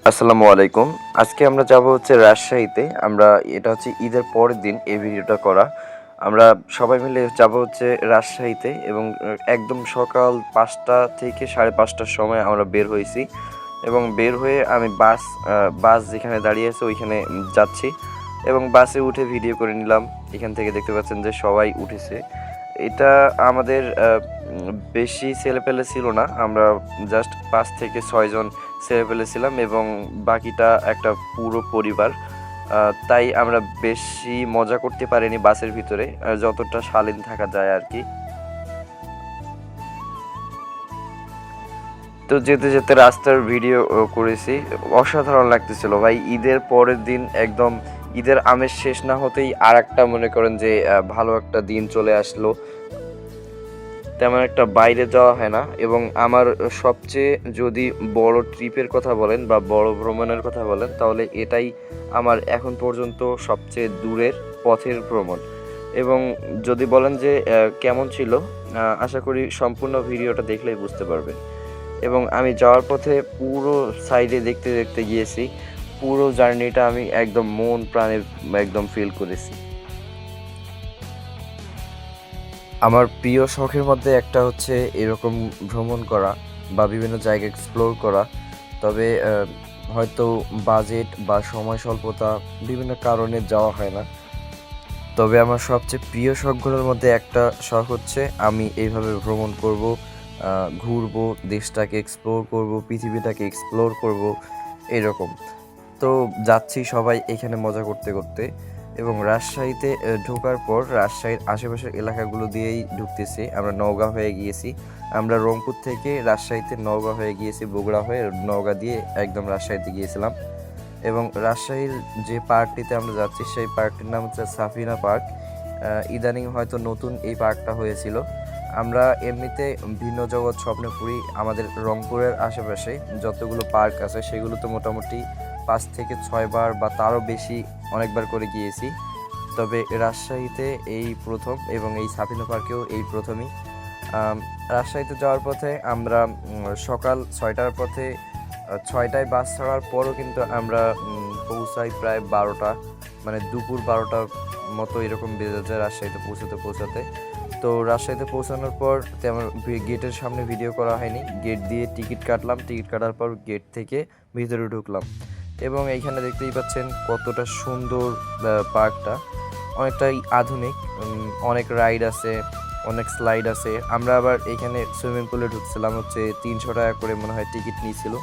আসসালামু আলাইকুম। আজকে আমরা যাব হচ্ছে রাজশাহীতে। এটা হচ্ছে ঈদের পরের দিন এই ভিডিওটা করা। আমরা সবাই মিলে যাব হচ্ছে রাজশাহীতে এবং একদম সকাল ৫টা থেকে ৫:৩০টার সময় আমরা বের হইছি এবং বের হয়ে আমি বাস যেখানে দাঁড়িয়ে আছে ওইখানে যাচ্ছি এবং বাসে উঠে ভিডিও করে নিলাম। এখান থেকে দেখতে পাচ্ছেন যে সবাই উঠেছে। এটা আমাদের বেশি ছেলেপেলে ছিল না। আমরা জাস্ট ৫ থেকে ৬ জন ছেলেপেলে ছিলাম এবং বাকিটা একটা পুরো পরিবার। তাই আমরা বেশি মজা করতে পারিনি বাসের ভিতরে, যতটা শালীন থাকা যায় আর কি। তো যেতে যেতে রাস্তার ভিডিও করেছি। অসাধারণ লাগতেছিল ভাই। ঈদের পরের দিন একদম ঈদের আমেজ শেষ না হতেই আর একটা মনে করেন যে ভালো একটা দিন চলে আসলো। তেমন একটা বাইরে যাওয়া হয় না এবং আমার সবচেয়ে যদি বড় ট্রিপের কথা বলেন বা বড় ভ্রমণের কথা বলেন তাহলে এটাই আমার এখন পর্যন্ত সবচেয়ে দূরের পথের ভ্রমণ। এবং যদি বলেন যে কেমন ছিল, আশা করি সম্পূর্ণ ভিডিওটা দেখলেই বুঝতে পারবেন। এবং আমি যাওয়ার পথে পুরো সাইডে দেখতে দেখতে গিয়েছি। পুরো জার্নিটা আমি একদম মন প্রাণে একদম ফিল করেছি। আমার প্রিয় শখের মধ্যে একটা হচ্ছে এরকম ভ্রমণ করা বা বিভিন্ন জায়গা এক্সপ্লোর করা। তবে হয়তো বাজেট বা সময় স্বল্পতা বিভিন্ন কারণে যাওয়া হয় না। তবে আমার সবচেয়ে প্রিয় শখগুলোর মধ্যে একটা শখ হচ্ছে আমি এইভাবে ভ্রমণ করব, ঘুরবো, দেশটাকে এক্সপ্লোর করব, পৃথিবীটাকে এক্সপ্লোর করব, এরকম। তো যাচ্ছি সবাই এখানে মজা করতে করতে এবং রাজশাহীতে ঢোকার পর রাজশাহীর আশেপাশের এলাকাগুলো দিয়েই ঢুকতেছি। আমরা নওগাঁ হয়ে গিয়েছি। আমরা রংপুর থেকে রাজশাহীতে নওগাঁ হয়ে গিয়েছি, বগুড়া হয়ে নওগাঁ দিয়ে একদম রাজশাহীতে গিয়েছিলাম। এবং রাজশাহীর যে পার্কটিতে আমরা যাচ্ছি সেই পার্কটির নাম হচ্ছে সাফিনা পার্ক। ইদানিং হয়তো নতুন এই পার্কটা হয়েছিল। আমরা এমনিতে ভিন্ন জগৎ স্বপ্নপুরী আমাদের রংপুরের আশেপাশে যতগুলো পার্ক আছে সেগুলো তো মোটামুটি ৫ থেকে ৬ বার বা তারও বেশি অনেকবার করে গিয়েছি। তবে রাজশাহীতে এই প্রথম এবং এই সাফিনা পার্কেও এই প্রথমই। রাজশাহীতে যাওয়ার পথে আমরা সকাল ৬টার পথে ৬টায় বাস ছাড়ার পরও কিন্তু আমরা পৌঁছাই প্রায় ১২টা, মানে দুপুর ১২টার মতো এরকম বেজে যায় রাজশাহীতে পৌঁছাতে। তো রাজশাহীতে পৌঁছানোর পর তেমন গেটের সামনে ভিডিও করা হয়নি। গেট দিয়ে টিকিট কাটলাম, টিকিট কাটার পর গেট থেকে ভিতরে ঢুকলাম এবং এইখানে দেখতেই পাচ্ছেন কতটা সুন্দর পার্কটা। অনেকটাই আধুনিক, অনেক রাইড আছে, অনেক স্লাইড আছে। আমরা আবার এখানে সুইমিং পুলে ঢুকছিলাম হচ্ছে ৩০০ টাকা করে মনে হয় টিকিট নিয়েছিল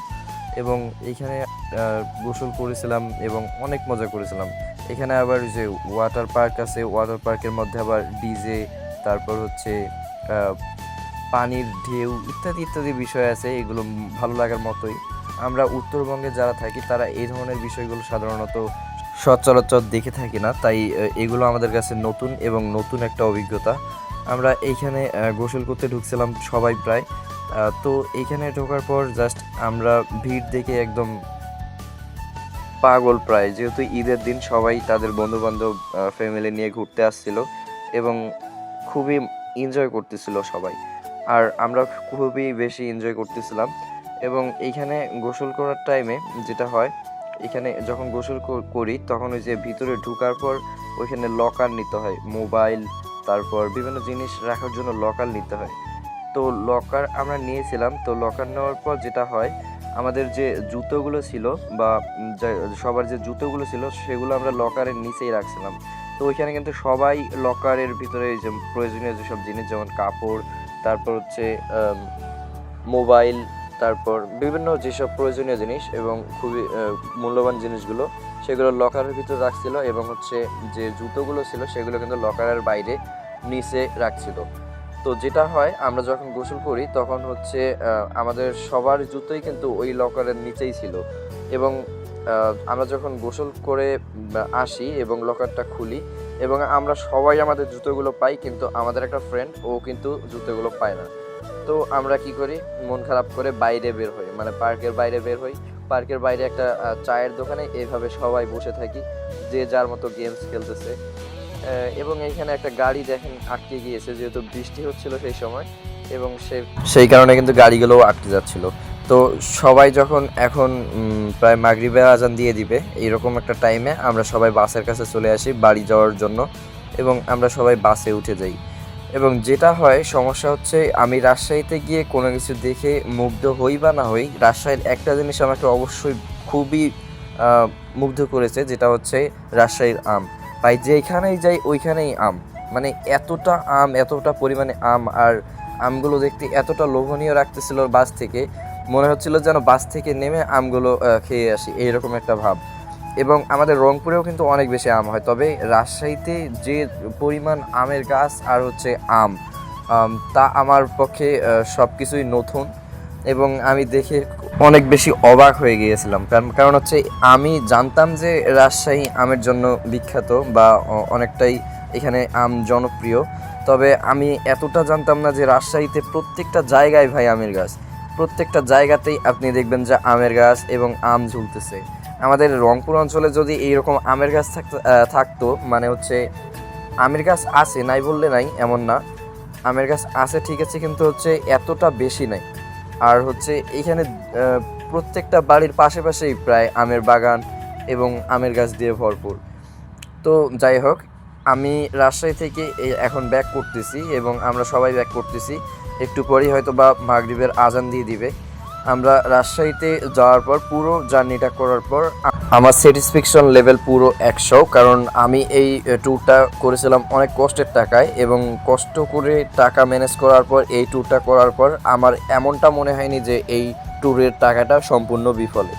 এবং এইখানে গোসল করেছিলাম এবং অনেক মজা করেছিলাম। এখানে আবার যে ওয়াটার পার্ক আছে, ওয়াটার পার্কের মধ্যে আবার ডিজে, তারপর হচ্ছে পানির ঢেউ ইত্যাদি ইত্যাদি বিষয় আছে। এগুলো ভালো লাগার মতোই। আমরা উত্তরবঙ্গে যারা থাকি তারা এই ধরনের বিষয়গুলো সাধারণত সচরাচর দেখে থাকি না, তাই এগুলো আমাদের কাছে নতুন এবং নতুন একটা অভিজ্ঞতা। আমরা এইখানে গোসল করতে ঢুকছিলাম সবাই প্রায়। তো এইখানে ঢোকার পর জাস্ট আমরা ভিড় দেখে একদম পাগল প্রায়, যেহেতু ঈদের দিন সবাই তাদের বন্ধুবান্ধব ফ্যামিলি নিয়ে ঘুরতে আসছিল এবং খুবই এনজয় করতেছিল সবাই। আর আমরা খুবই বেশি এনজয় করতেছিলাম। এবং এইখানে গোসল করার টাইমে যেটা হয়, এখানে যখন গোসল করি তখন ওই যে ভিতরে ঢোকার পর ওইখানে লকার নিতে হয়, মোবাইল তারপর বিভিন্ন জিনিস রাখার জন্য লকার নিতে হয়। তো লকার আমরা নিয়েছিলাম। তো লকার নেওয়ার পর যেটা হয়, আমাদের যে জুতোগুলো ছিল বা সবার যে জুতোগুলো ছিল সেগুলো আমরা লকারের নিচেই রাখছিলাম। তো ওইখানে কিন্তু সবাই লকারের ভিতরে যে প্রয়োজনীয় যেসব জিনিস যেমন কাপড়, তারপর হচ্ছে মোবাইল, তারপর বিভিন্ন যেসব প্রয়োজনীয় জিনিস এবং খুবই মূল্যবান জিনিসগুলো সেগুলো লকারের ভিতরে রাখছিল এবং হচ্ছে যে জুতোগুলো ছিল সেগুলো কিন্তু লকারের বাইরে নিচে রাখছিল। তো যেটা হয়, আমরা যখন গোসল করি তখন হচ্ছে আমাদের সবার জুতোই কিন্তু ওই লকারের নিচেই ছিল এবং আমরা যখন গোসল করে আসি এবং লকারটা খুলি এবং আমরা সবাই আমাদের জুতোগুলো পাই, কিন্তু আমাদের একটা ফ্রেন্ড ও কিন্তু জুতোগুলো পায় না। তো আমরা কি করি, মন খারাপ করে বাইরে বের হই, মানে পার্কের বাইরে বের হই। পার্কের বাইরে একটা চায়ের দোকানে এইভাবে সবাই বসে থাকি, যে যার মতো গেমস খেলতেছে। এবং এইখানে একটা গাড়ি দেখেন আটকে গিয়েছে, যেহেতু বৃষ্টি হচ্ছিল সেই সময় এবং সেই কারণে কিন্তু গাড়িগুলোও আটকে যাচ্ছিল। তো সবাই যখন এখন প্রায় মাগরিবের আজান দিয়ে দিবে, এইরকম একটা টাইমে আমরা সবাই বাসের কাছে চলে আসি বাড়ি যাওয়ার জন্য, এবং আমরা সবাই বাসে উঠে যাই। এবং যেটা হয় সমস্যা হচ্ছে, আমি রাজশাহীতে গিয়ে কোনো কিছু দেখে মুগ্ধ হই বা না হই, রাজশাহীর একটা জিনিস আমাকে অবশ্যই খুবই মুগ্ধ করেছে, যেটা হচ্ছে রাজশাহীর আম। ভাই যেখানেই যাই ওইখানেই আম, মানে এতটা আম, এতটা পরিমাণে আম, আর আমগুলো দেখতে এতটা লোভনীয় রাখতেছিল বাস থেকে, মনে হচ্ছিল যেন বাস থেকে নেমে আমগুলো খেয়ে আসি, এইরকম একটা ভাব। এবং আমাদের রংপুরেও কিন্তু অনেক বেশি আম হয়, তবে রাজশাহীতে যে পরিমাণ আমের গাছ আর হচ্ছে আম, তা আমার পক্ষে সব কিছুই নতুন, এবং আমি দেখে অনেক বেশি অবাক হয়ে গিয়েছিলাম। কারণ হচ্ছে আমি জানতাম যে রাজশাহী আমের জন্য বিখ্যাত, বা অনেকটাই এখানে আম জনপ্রিয়, তবে আমি এতটা জানতাম না যে রাজশাহীতে প্রত্যেকটা জায়গায় ভাই আমের গাছ, প্রত্যেকটা জায়গাতেই আপনি দেখবেন যে আমের গাছ এবং আম ঝুলতেছে। আমাদের রংপুর অঞ্চলে যদি এইরকম আমের গাছ থাকতো, মানে হচ্ছে আমের গাছ আছে, নাই বললে নাই এমন না, আমের গাছ আছে ঠিক আছে, কিন্তু হচ্ছে এতটা বেশি নাই। আর হচ্ছে এইখানে প্রত্যেকটা বাড়ির পাশেই প্রায় আমের বাগান এবং আমের গাছ দিয়ে ভরপুর। তো যাই হোক, আমি রাজশাহী থেকে এখন ব্যাক করতেছি, এবং আমরা সবাই ব্যাক করতেছি। একটু পরেই হয়তো বা মাগরিবের আজান দিয়ে দিবে। আমরা রাজশাহীতে যাওয়ার পর, পুরো জার্নিটা করার পর আমার স্যাটিসফ্যাকশন লেভেল পুরো 100, কারণ আমি এই ট্যুরটা করেছিলাম অনেক কষ্টের টাকায়, এবং কষ্ট করে টাকা ম্যানেজ করার পর এই ট্যুরটা করার পর আমার এমনটা মনে হয়নি যে এই ট্যুরের টাকাটা সম্পূর্ণ বিফলে।